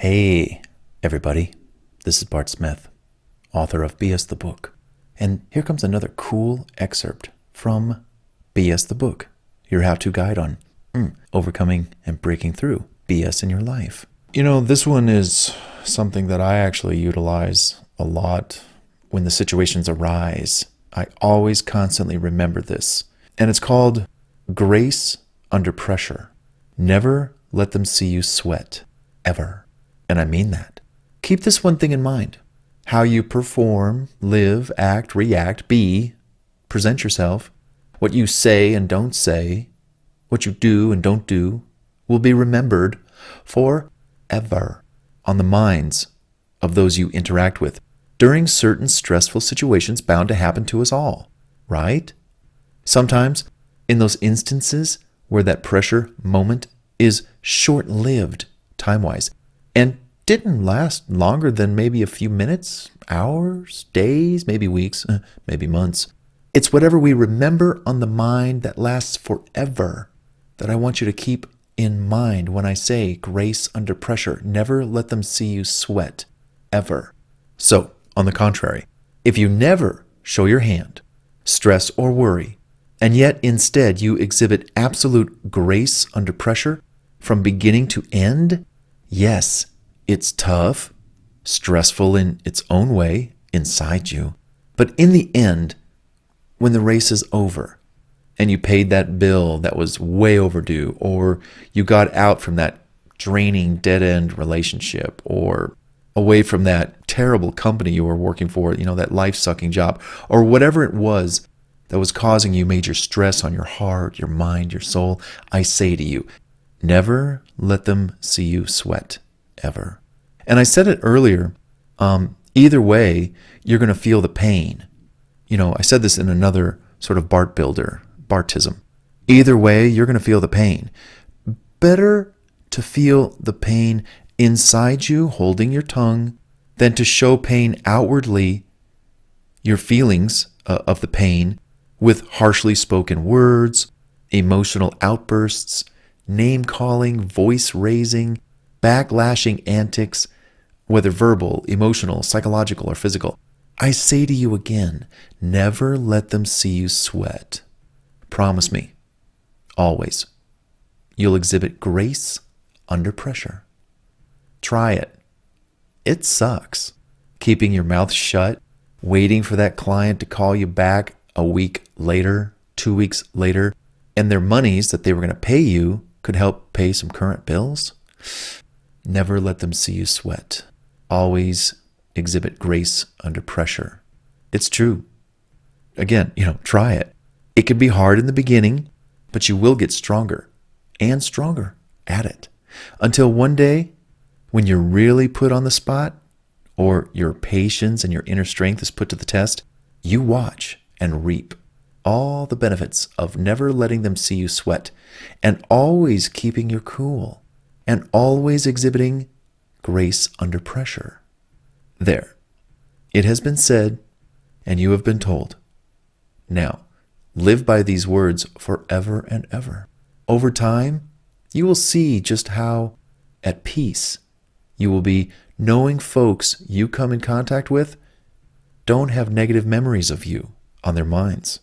Hey, everybody. This is Bart Smith, author of BS the Book. And here comes another cool excerpt from BS the Book, your how-to guide on overcoming and breaking through BS in your life. You know, this one is something that I actually utilize a lot when the situations arise. I always constantly remember this. And it's called grace under pressure. Never let them see you sweat, ever. And I mean that. Keep this one thing in mind. How you perform, live, act, react, be, present yourself, what you say and don't say, what you do and don't do, will be remembered forever on the minds of those you interact with during certain stressful situations bound to happen to us all, right? Sometimes, in those instances where that pressure moment is short-lived time-wise and didn't last longer than maybe a few minutes, hours, days, maybe weeks, maybe months. It's whatever we remember on the mind that lasts forever that I want you to keep in mind when I say grace under pressure. Never let them see you sweat, ever. So, on the contrary, if you never show your hand, stress or worry, and yet instead you exhibit absolute grace under pressure from beginning to end, yes, it's tough, stressful in its own way inside you. But in the end, when the race is over and you paid that bill that was way overdue, or you got out from that draining dead-end relationship, or away from that terrible company you were working for, that life-sucking job, or whatever it was that was causing you major stress on your heart, your mind, your soul, I say to you, never let them see you sweat, ever. And I said it earlier, either way, you're going to feel the pain. I said this in another sort of Bart builder, Bartism. Either way, you're going to feel the pain. Better to feel the pain inside you, holding your tongue, than to show pain outwardly, your feelings of the pain, with harshly spoken words, emotional outbursts, name-calling, voice-raising, backlashing antics, whether verbal, emotional, psychological, or physical. I say to you again, never let them see you sweat. Promise me, always, you'll exhibit grace under pressure. Try it. It sucks. Keeping your mouth shut, waiting for that client to call you back a week later, 2 weeks later, and their monies that they were going to pay you could help pay some current bills. Never let them see you sweat. Always exhibit grace under pressure. It's true. Again, try it. It can be hard in the beginning, but you will get stronger and stronger at it until one day when you're really put on the spot, or your patience and your inner strength is put to the test, you watch and reap all the benefits of never letting them see you sweat and always keeping your cool and always exhibiting grace under pressure. There. It has been said, and you have been told. Now, live by these words forever and ever. Over time, you will see just how at peace you will be knowing folks you come in contact with don't have negative memories of you on their minds.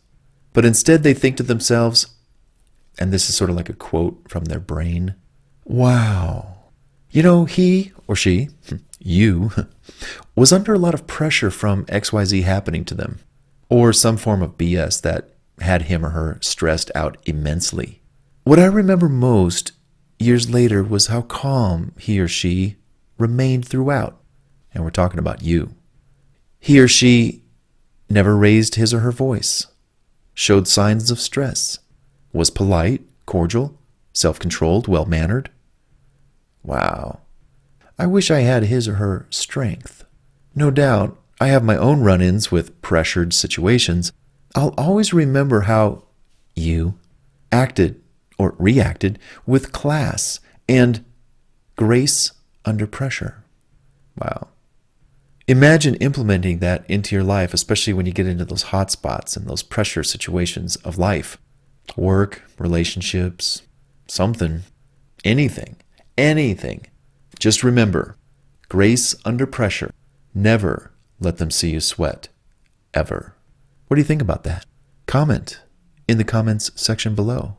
But instead they think to themselves, and this is sort of like a quote from their brain, wow, he or she, you, was under a lot of pressure from XYZ happening to them, or some form of BS that had him or her stressed out immensely. What I remember most years later was how calm he or she remained throughout. And we're talking about you. He or she never raised his or her voice, showed signs of stress, was polite, cordial, self-controlled, well-mannered. Wow. I wish I had his or her strength. No doubt, I have my own run-ins with pressured situations. I'll always remember how you acted or reacted with class and grace under pressure. Wow. Imagine implementing that into your life, especially when you get into those hot spots and those pressure situations of life. Work, relationships, something, anything. Just remember, Grace under pressure. Never let them see you sweat. Ever. What do you think about that? Comment in the comments section below.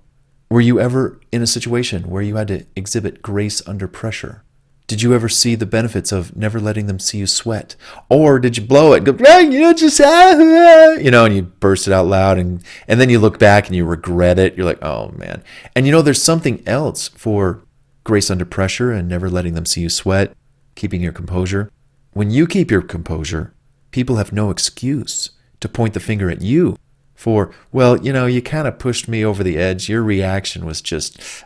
Were you ever in a situation where you had to exhibit grace under pressure? Did you ever see the benefits of never letting them see you sweat? Or did you blow it and go, and you burst it out loud and then you look back and you regret it. You're like, oh man. And there's something else for grace under pressure and never letting them see you sweat, keeping your composure. When you keep your composure, people have no excuse to point the finger at you for, well, you kind of pushed me over the edge. Your reaction was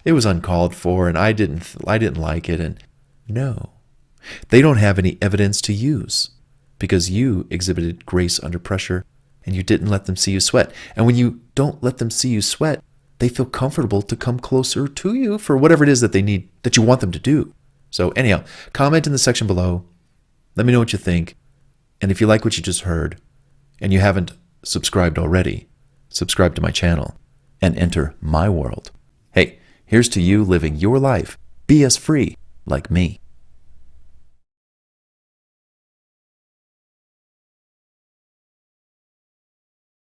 it was uncalled for and I didn't like it. And no, they don't have any evidence to use because you exhibited grace under pressure and you didn't let them see you sweat. And when you don't let them see you sweat, they feel comfortable to come closer to you for whatever it is that they need, that you want them to do. So anyhow, comment in the section below. Let me know what you think. And if you like what you just heard and you haven't subscribed already, subscribe to my channel and enter my world. Hey, here's to you living your life BS free like me.